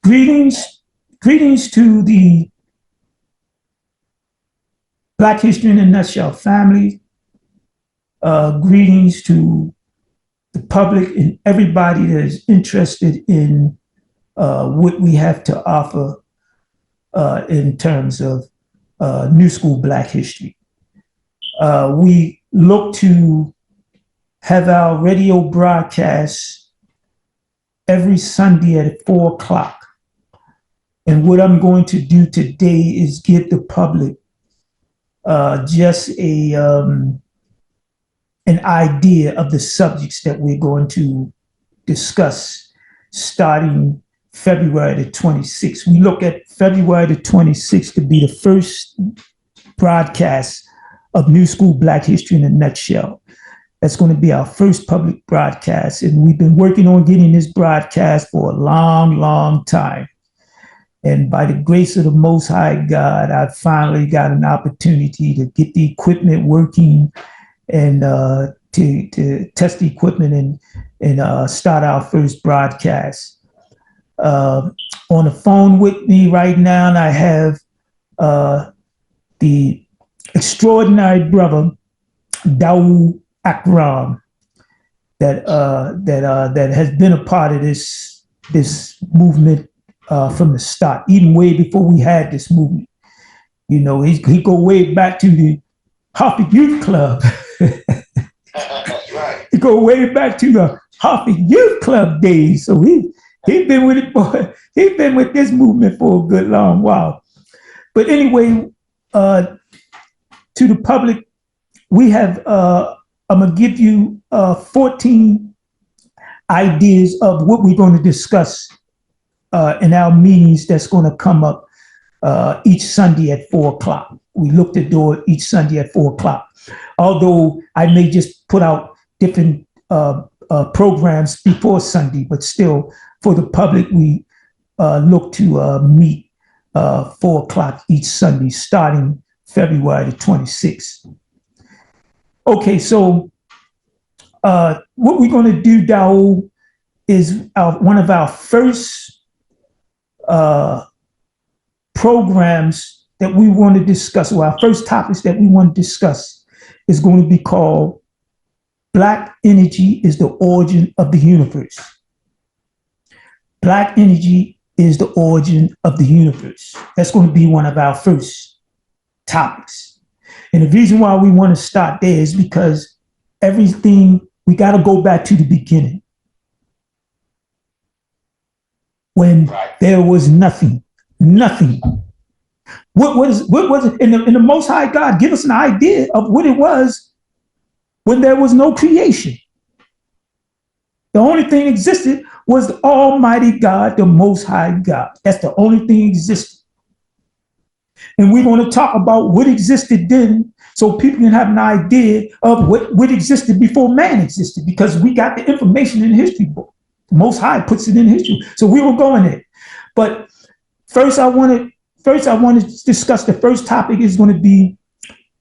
Greetings to the Black History in a Nutshell family. Greetings to the public and everybody that is interested in what we have to offer in terms of New School Black History. We look to have our radio broadcasts every Sunday at 4 o'clock. And what I'm going to do today is give the public just an idea of the subjects that we're going to discuss starting February the 26th. We look at February the 26th to be the first broadcast of New School Black History in a Nutshell. That's going to be our first public broadcast. And we've been working on getting this broadcast for a long, long time. And by the grace of the Most High God, I finally got an opportunity to get the equipment working and to test the equipment and start our first broadcast. On the phone with me right now, and I have the extraordinary brother, Dawood Akram, that has been a part of this movement from the start, even way before we had this movement. You know, he go way back to the Hartford Youth Club. That's right. He go way back to the Hartford Youth Club days. So he's been with it he's been with this movement for a good long while. But anyway, to the public, we have I'm gonna give you 14 ideas of what we're going to discuss in our meetings that's going to come up each Sunday at 4 o'clock. We look to do it each Sunday at 4 o'clock. Although I may just put out different programs before Sunday, but still for the public, we look to meet 4 o'clock each Sunday, starting February the 26th. Okay, so what we're going to do, Dawood, is one of our first programs that we want to discuss, or our first topics that we want to discuss, is going to be called Black Energy is the Origin of the Universe. Black Energy is the origin of the universe. That's going to be one of our first topics. And the reason why we want to start there is because we got to go back to the beginning, when there was nothing. What was it? And the Most High God give us an idea of what it was when there was no creation. The only thing existed was the Almighty God, the Most High God. That's the only thing existed. And we're going to talk about what existed then, so people can have an idea of what existed before man existed, because we got the information in the history book. The Most High puts it in history. So we will go in it. But first I want to discuss the first topic is going to be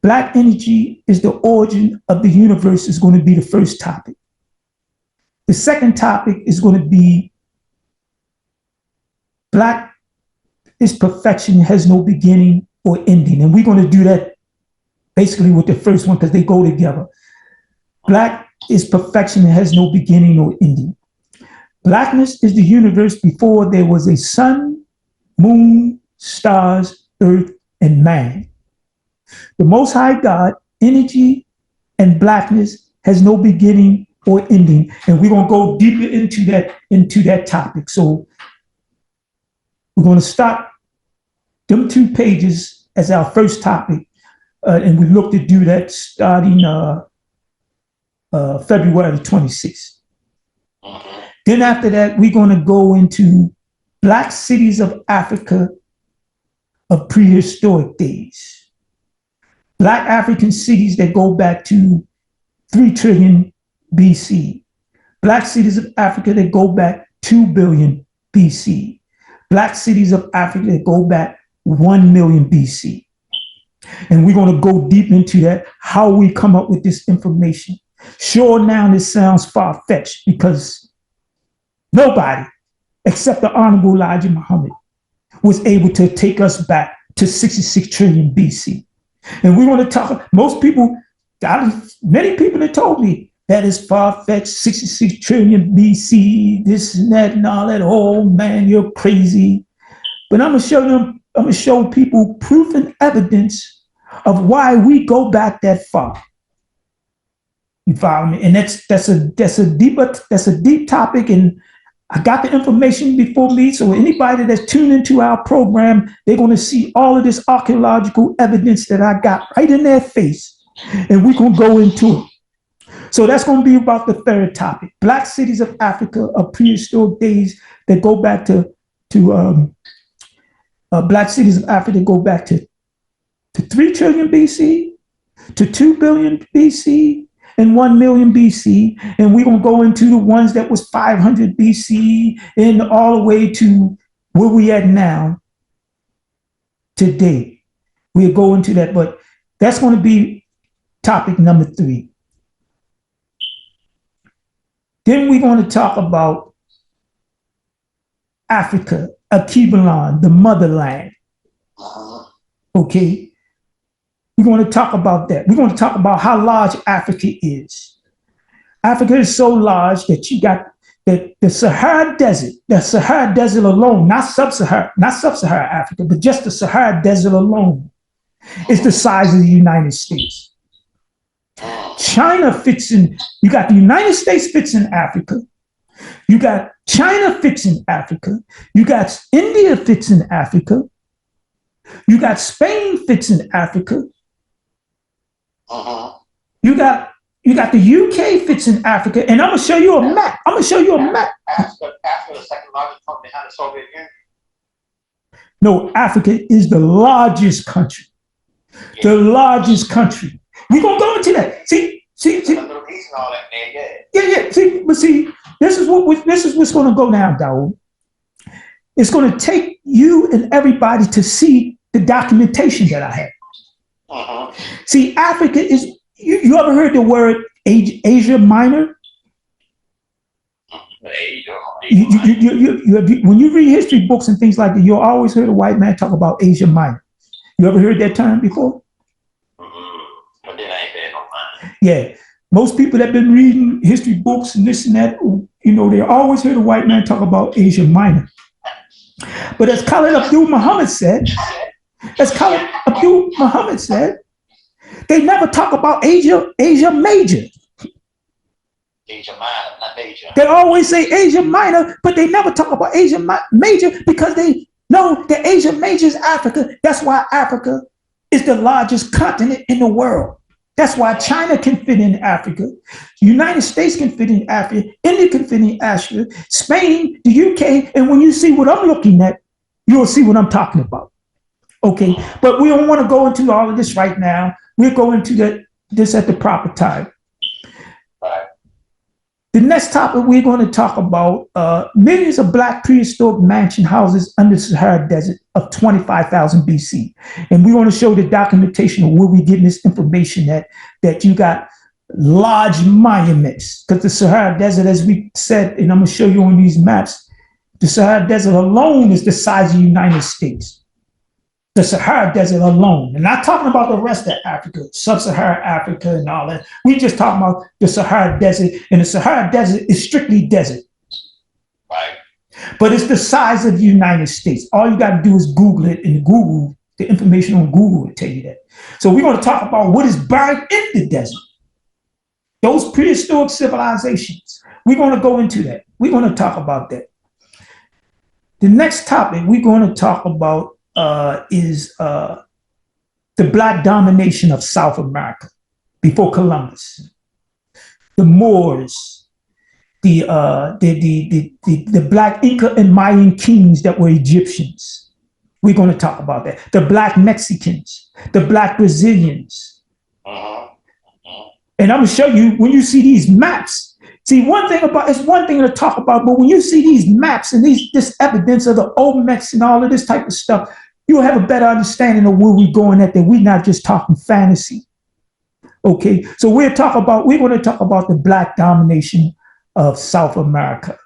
Black Energy is the Origin of the Universe is going to be the first topic. The second topic is going to be Black is perfection, has no beginning or ending. And we're going to do that basically with the first one because they go together. Black is perfection, has no beginning or ending. Blackness is the universe before there was a sun, moon, stars, earth, and man. The Most High God, energy and blackness has no beginning or ending. And we're going to go deeper into that topic. So we're going to start them 2 pages as our first topic. And we look to do that starting February 26th. Then after that, we're going to go into Black cities of Africa of prehistoric days. Black African cities that go back to 3 trillion BC. Black cities of Africa that go back 2 billion BC. Black cities of Africa that go back 1 million BC. And we're going to go deep into that, how we come up with this information. Sure, now this sounds far-fetched because nobody except the Honorable Elijah Muhammad, was able to take us back to 66 trillion BC. And we want to talk, many people have told me that is far-fetched, 66 trillion BC, this and that and all that. Oh man, you're crazy. But I'm gonna show people proof and evidence of why we go back that far. You follow me? And that's a deep topic, and I got the information before me, so anybody that's tuned into our program, they're going to see all of this archaeological evidence that I got right in their face, and we're going to go into it. So that's going to be about the third topic: Black cities of Africa of prehistoric days that go back to Black cities of Africa that go back to 3 trillion BC, to 2 billion BC, and 1 million BC, and we're going to go into the ones that was 500 BC and all the way to where we at now today. We'll go into that, but that's going to be topic number 3. Then we're going to talk about Africa, Alkebulan, the motherland. Okay. We're going to talk about that. We're going to talk about how large Africa is. Africa is so large that you got the Sahara Desert alone, not sub-Saharan Africa, but just the Sahara Desert alone is the size of the United States. China fits in, you got the United States fits in Africa. You got China fits in Africa. You got India fits in Africa. You got Spain fits in Africa. You got the UK fits in Africa, and I'm gonna show you a map. Africa the second largest country behind the Soviet Union. No, Africa is the largest country. Yeah. The largest country. We're gonna go into that. See. Little piece and all that, man. Yeah. See, this is what's gonna go down, Dawood. It's gonna take you and everybody to see the documentation that I have. See, Africa is, you ever heard the word Asia Minor? When you read history books and things like that, you always heard a white man talk about Asia Minor. You ever heard that term before? But then I ain't been on mine. Yeah. Most people that have been reading history books and this and that, they always heard a white man talk about Asia Minor. But as Khalid Abdul Muhammad said, they never talk about Asia Major. Asia Minor, not Major. They always say Asia Minor, but they never talk about Asia Major because they know that Asia Major is Africa. That's why Africa is the largest continent in the world. That's why China can fit in Africa. United States can fit in Africa. India can fit in Africa. Spain, the UK, and when you see what I'm looking at, you'll see what I'm talking about. Okay, but we don't want to go into all of this right now. We'll go into this at the proper time. Right. The next topic we're going to talk about millions of Black prehistoric mansion houses under the Sahara Desert of 25,000 BC. And we want to show the documentation of where we're getting this information that you got large monuments. Because the Sahara Desert, as we said, and I'm going to show you on these maps, the Sahara Desert alone is the size of the United States. The Sahara Desert alone. And not talking about the rest of Africa, sub-Saharan Africa and all that. We just talking about the Sahara Desert, and the Sahara Desert is strictly desert. Right. But it's the size of the United States. All you got to do is Google it, and Google, the information on Google will tell you that. So we're going to talk about what is buried in the desert. Those prehistoric civilizations. We're going to go into that. We're going to talk about that. The next topic we're going to talk about is the Black domination of South America before Columbus. The Moors, the Black Inca and Mayan kings that were Egyptians. We're going to talk about that. The Black Mexicans, the Black Brazilians. And I'm going to show you when you see these maps. See, it's one thing to talk about, but when you see these maps and this evidence of the Olmecs and all of this type of stuff, you'll have a better understanding of where we're going at, that we're not just talking fantasy. Okay, so we're going to talk about the Black domination of South America.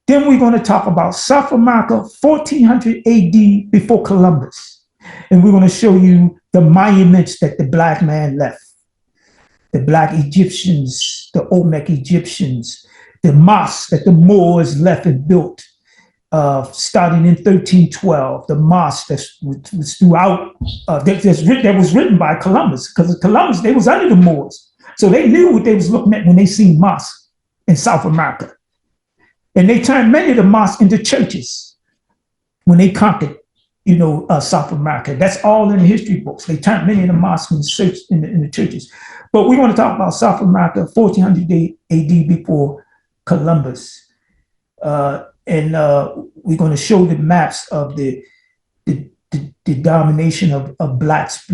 Then we're going to talk about South America, 1400 AD before Columbus. And we're going to show you the monuments that the black man left. The black Egyptians, the Olmec Egyptians, the mosques that the Moors left and built, starting in 1312. The mosque that was throughout, that was written by Columbus, because Columbus, they was under the Moors. So they knew what they was looking at when they seen mosques in South America. And they turned many of the mosques into churches when they conquered, South America. That's all in the history books. They turned many of the mosques in the churches. But we want to talk about South America, 1400 AD before Columbus. And we're going to show the maps of the domination of blacks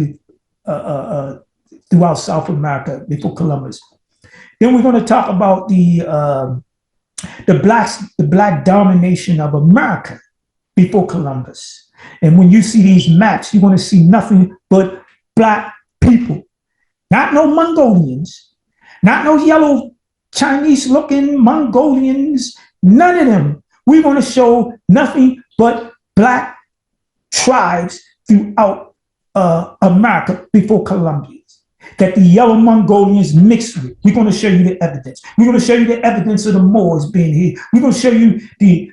throughout South America before Columbus. Then we're going to talk about the black domination of America before Columbus. And when you see these maps, you're going to see nothing but black people. Not no Mongolians, not no yellow Chinese looking Mongolians, none of them. We're going to show nothing but black tribes throughout America before Columbus that the yellow Mongolians mixed with. We're going to show you the evidence. We're going to show you the evidence of the Moors being here. We're going to show you the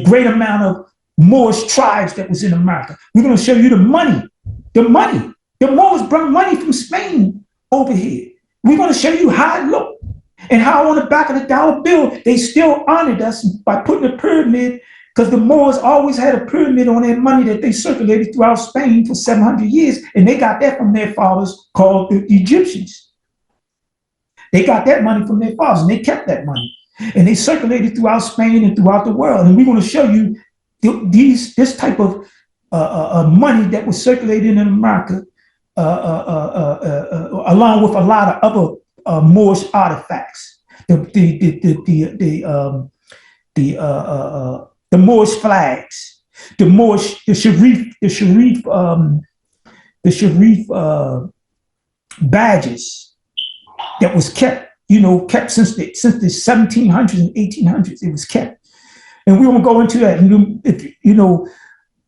great amount of Moorish tribes that was in America. We're going to show you the money. The Moors brought money from Spain over here. We're going to show you how it looked and how on the back of the dollar bill, they still honored us by putting a pyramid, because the Moors always had a pyramid on their money that they circulated throughout Spain for 700 years. And they got that from their fathers called the Egyptians. They got that money from their fathers and they kept that money. And they circulated throughout Spain and throughout the world. And we're going to show you this type of money that was circulated in America, along with a lot of other Moorish artifacts, the Moorish flags, the Sharif badges that was kept, since the 1700s and 1800s. It was kept, and we won't go into that. If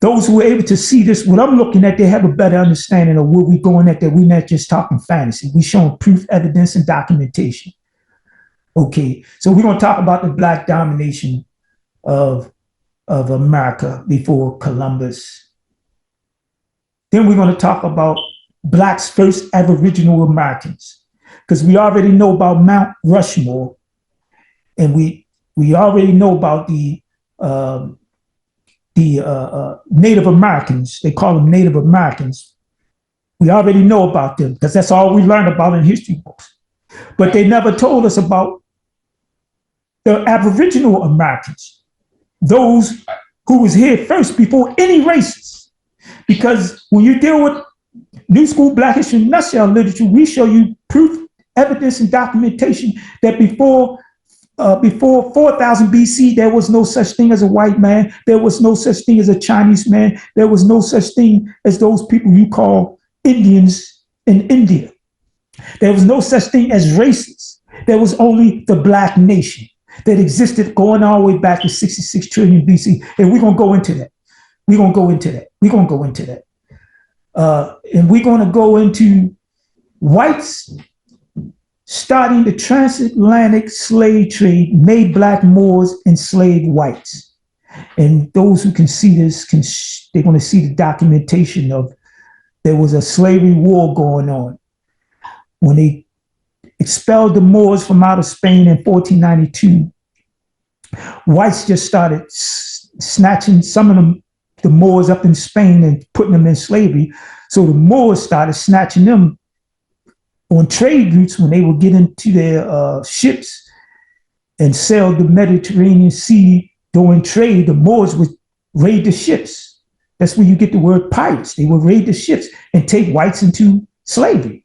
those who are able to see this, what I'm looking at, they have a better understanding of where we're going at, that we're not just talking fantasy. We're showing proof, evidence, and documentation. Okay, so we're going to talk about the black domination of America before Columbus. Then we're going to talk about blacks' first Aboriginal Americans, because we already know about Mount Rushmore, and we already know about the Native Americans. They call them Native Americans. We already know about them because that's all we learned about in history books. But they never told us about the Aboriginal Americans, those who was here first before any races. Because when you deal with New School Black History in Nutshell literature, we show you proof, evidence, and documentation that before 4000 BC, there was no such thing as a white man. There was no such thing as a Chinese man. There was no such thing as those people you call Indians in India. There was no such thing as races. There was only the black nation that existed going all the way back to 66 trillion BC. And we're going to go into that. And we're going to go into whites starting the transatlantic slave trade made black Moors enslaved whites. And those who can see this, they're going to see the documentation of there was a slavery war going on. When they expelled the Moors from out of Spain in 1492, whites just started snatching some of the Moors up in Spain and putting them in slavery. So the Moors started snatching them on trade routes when they would get into their ships and sail the Mediterranean Sea doing trade. The Moors would raid the ships. That's where you get the word pirates. They would raid the ships and take whites into slavery.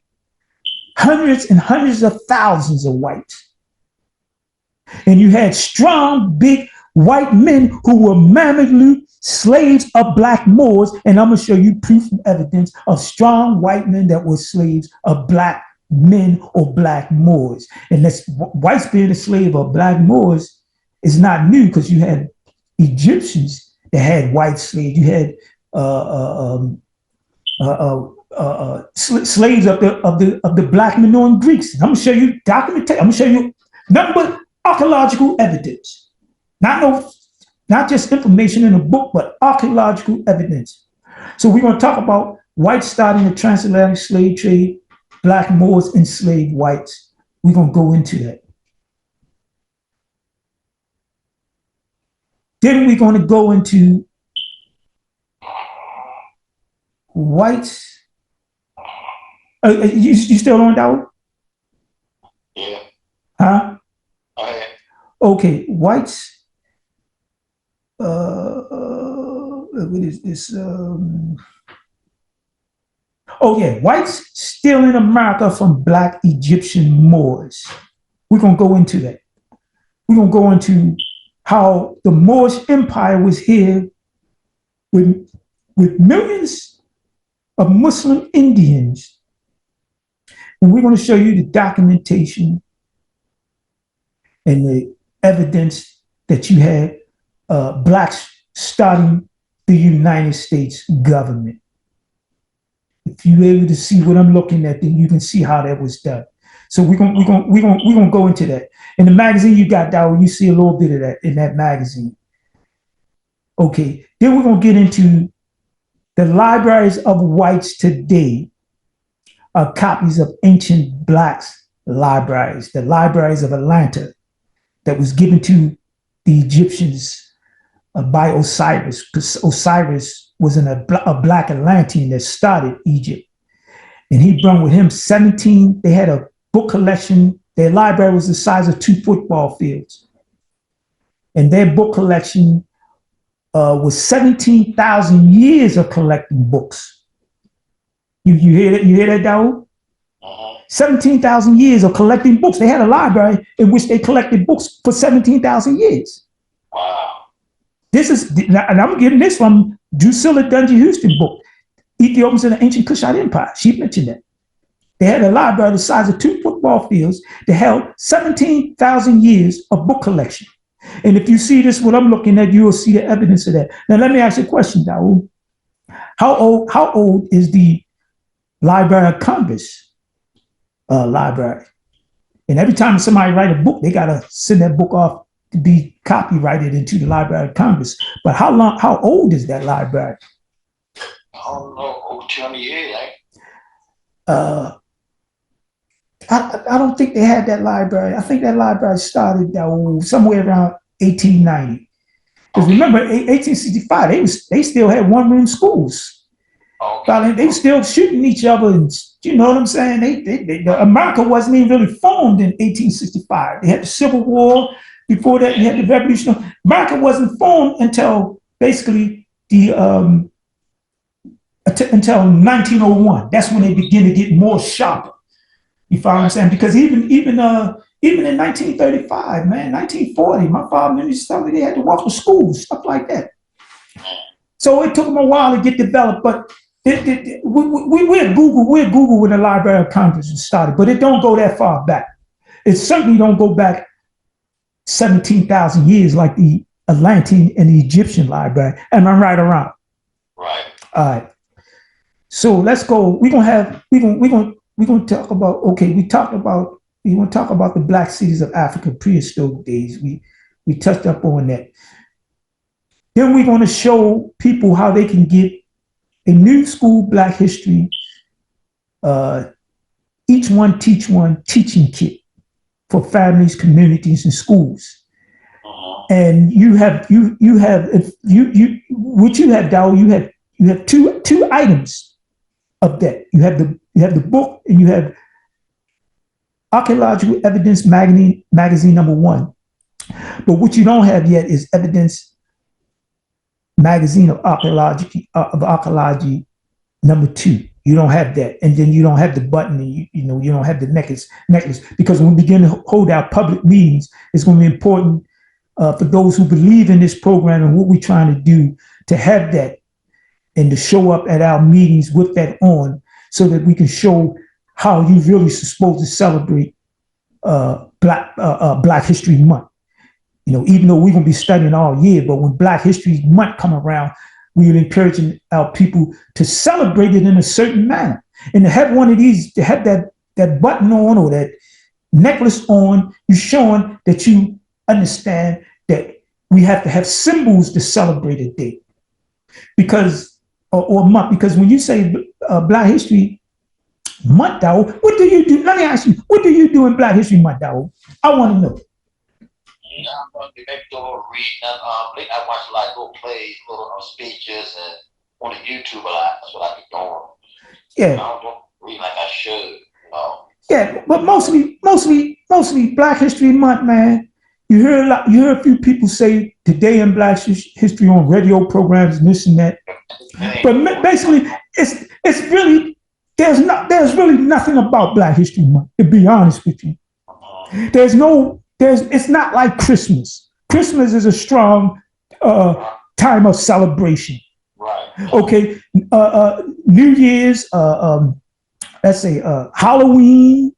Hundreds and hundreds of thousands of whites. And you had strong, big white men who were Mameluke slaves of black Moors. And I'm going to show you proof and evidence of strong white men that were slaves of black men or black Moors. And that's whites being a slave of black Moors is not new because you had Egyptians that had white slaves. You had slaves of the Black Minoan Greeks. And I'm gonna show you documentation. I'm gonna show you nothing but archaeological evidence, not just information in a book, but archaeological evidence. So we're gonna talk about whites starting the transatlantic slave trade, Black Moors enslaved whites. We're gonna go into that. Then we're gonna go into whites. You still on, Dawud? Yeah. Huh? Okay. Okay, whites. What is this? Oh yeah, whites still in America from Black Egyptian Moors. We're gonna go into that. We're gonna go into how the Moorish Empire was here with millions of Muslim Indians. And we're going to show you the documentation and the evidence that you had Blacks starting the United States government. If you're able to see what I'm looking at, then you can see how that was done. So we're gonna go into that. In the magazine you got that, you see a little bit of that in that magazine. Okay, then we're gonna get into the libraries of whites today are copies of ancient Blacks' libraries, the libraries of Atlanta that was given to the Egyptians by Osiris, because Osiris was a Black Atlantean that started Egypt. And he brought with him 17, they had a book collection. Their library was the size of 2 football fields. And their book collection was 17,000 years of collecting books. You hear that? You hear that, Dawud? 17,000 years of collecting books. They had a library in which they collected books for 17,000 years. Wow. This is, and I'm getting this from Drusilla Dungy Houston book, Ethiopians in the Ancient Kushite Empire. She mentioned that. They had a library the size of 2 football fields that held 17,000 years of book collection. And if you see this, what I'm looking at, you will see the evidence of that. Now, let me ask you a question, Dawud. How old is the Library of Congress library? And every time somebody write a book, they got to send that book off to be copyrighted into the Library of Congress. But how old is that library? I don't know, over 20 years, eh? I don't think they had that library. I think that library started somewhere around 1890. Because remember, 1865, they still had one-room schools. Okay. They were still shooting each other, and you know what I'm saying? America wasn't even really formed in 1865. They had the Civil War. Before that, you had the Revolution. America wasn't formed until basically until 1901. That's when they began to get more sharper. You follow what I'm saying? Because even in 1935, man, 1940, my father used to tell me they had to walk to school, stuff like that. So it took them a while to get developed, but we're Google when the Library of Congress was started, but it don't go that far back. It certainly don't go back 17,000 years like the Atlantean and the Egyptian library. Am I right or wrong? Right. All right. So let's go. We're gonna talk about, okay, we want to talk about the Black cities of Africa, prehistoric days. We touched up on that. Then we're going to show people how they can get a new school Black history, each one teach one teaching kit for families, communities, and schools. And what you have, Dawud, you have two items of that. You have the book, and you have Archaeological Evidence magazine #1. But what you don't have yet is Evidence Magazine of Archaeology #2. You don't have that, and then you don't have the button, and you don't have the necklace. Because when we begin to hold our public meetings, it's going to be important for those who believe in this program and what we're trying to do to have that and to show up at our meetings with that on, so that we can show how you really supposed to celebrate Black History Month. even though we're going to be studying all year, but when Black History Month come around, we're encouraging our people to celebrate it in a certain manner. And to have one of these, to have that button on or that necklace on, you're showing that you understand that we have to have symbols to celebrate a day. Because, or month, because when you say Black History Month, Dawo, what do you do? Let me ask you, what do you do in Black History Month, Dawo? I want to know. Yeah, I'm going to maybe do a little reading. I watch a lot of little plays, little speeches, and on the YouTube a lot. That's what I be doing. Yeah. I don't read like I should. Yeah, but mostly Black History Month, man. You hear a few people say today in Black history on radio programs and this and that. But basically, it's really there's really nothing about Black History Month, to be honest with you. It's not like Christmas. Christmas is a strong time of celebration. Right. Okay. New Year's, let's say Halloween,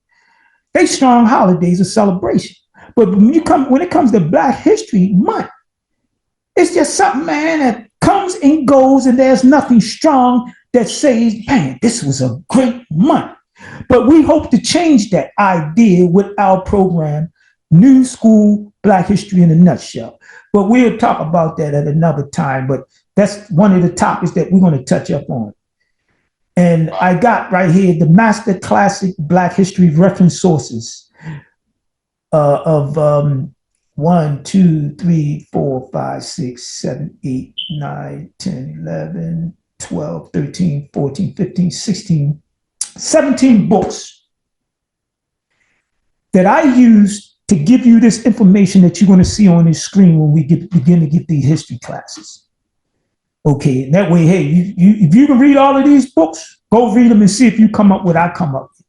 they strong holidays of celebration. But when it comes to Black History Month, it's just something, man, that comes and goes, and there's nothing strong that says, man, this was a great month. But we hope to change that idea with our program, New School Black History in a Nutshell. But we'll talk about that at another time. But that's one of the topics that we're going to touch up on. And I got right here the Master Classic Black History Reference Sources of 1, 2, 3, 4, 5, 6, 7, 8, 9, 10, 11, 12, 13, 14, 15, 16, 17 books that I used to give you this information that you're going to see on this screen when we begin to get these history classes. Okay, and that way, hey, if you can read all of these books, go read them and see if you come up with what I come up with.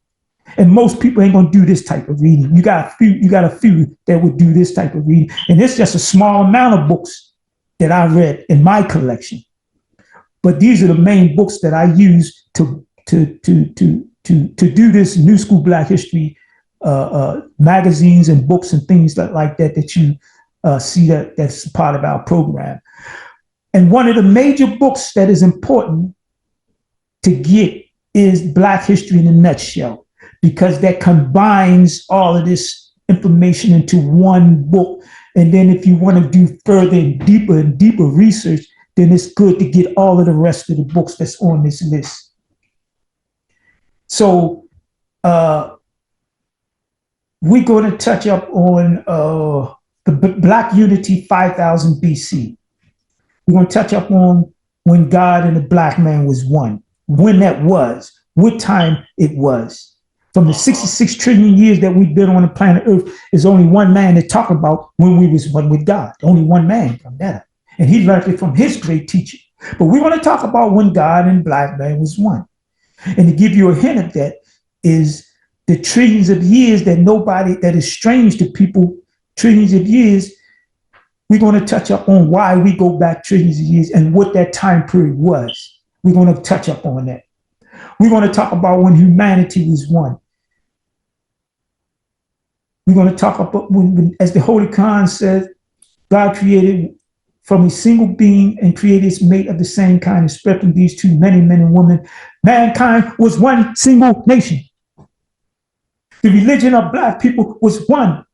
And most people ain't gonna do this type of reading. You got a few that would do this type of reading, and it's just a small amount of books that I read in my collection. But these are the main books that I use to do this New School Black History magazines and books and things like that you see that's part of our program. And one of the major books that is important to get is Black History in a Nutshell, because that combines all of this information into one book. And then if you want to do further and deeper research, then it's good to get all of the rest of the books that's on this list. So we're going to touch up on the Black Unity 5000 BC. We're going to touch up on when God and the Black man was one, when that was, what time it was. From the 66 trillion years that we've been on the planet Earth, there's only one man to talk about when we was one with God. Only one man from that. And he learned it from his great teacher. But we want to talk about when God and Black man was one. And to give you a hint of that is the trillions of years that is strange to people, trillions of years. We're going to touch up on why we go back trillions of years and what that time period was. We're going to touch up on that. We're going to talk about when humanity was one. We're going to talk about when, as the Holy Quran says, God created from a single being and created his mate of the same kind and spread from these two many men and women. Mankind was one single nation. The religion of Black people was one.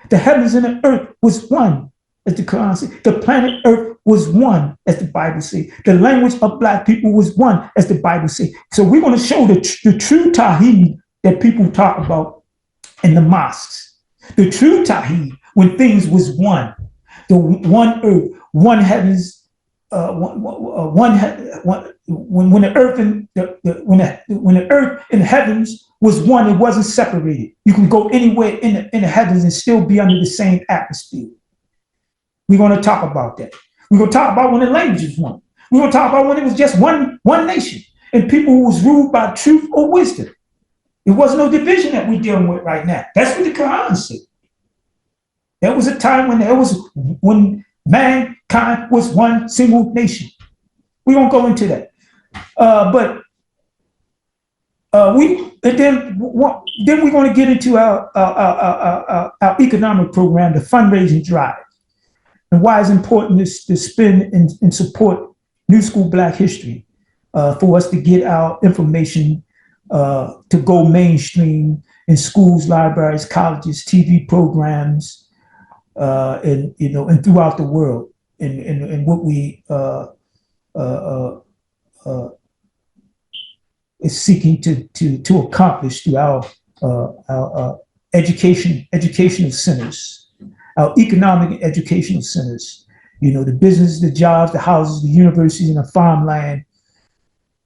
The heavens and the earth was one, as the Quran says. The planet Earth was one, as the Bible says. The language of Black people was one, as the Bible says. So we're going to show the true Tawheed that people talk about in the mosques. The true Tawheed, when things was one. The one earth, one heavens, when the earth and when the earth and heavens was one, it wasn't separated. You can go anywhere in the heavens and still be under the same atmosphere. We're going to talk about that. We're going to talk about when the language was one. We're going to talk about when it was just one nation and people who was ruled by truth or wisdom. There was no division that we're dealing with right now. That's what the Quran said. There was a time when mankind was one single nation. We won't go into that. Then we're going to get into our economic program, the fundraising drive. and why it's important is to spend and support New School Black History for us to get our information to go mainstream in schools, libraries, colleges, TV programs, and and throughout the world. And what we is seeking to accomplish through our educational centers, our economic and educational centers. The business, the jobs, the houses, the universities, and the farmland,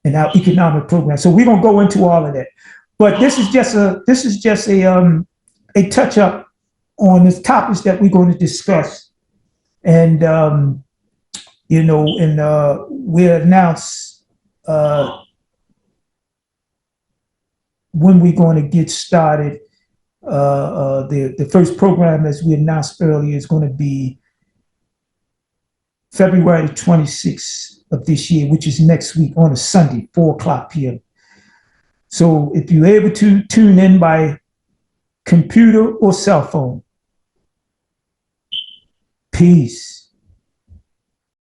and our economic program. So we're gonna go into all of that. But this is just a touch up on the topics that we're going to discuss. And we'll announce when we're going to get started. The first program, as we announced earlier, is going to be February 26th of this year, which is next week on a Sunday, 4:00 p.m. So if you're able to tune in by computer or cell phone, peace.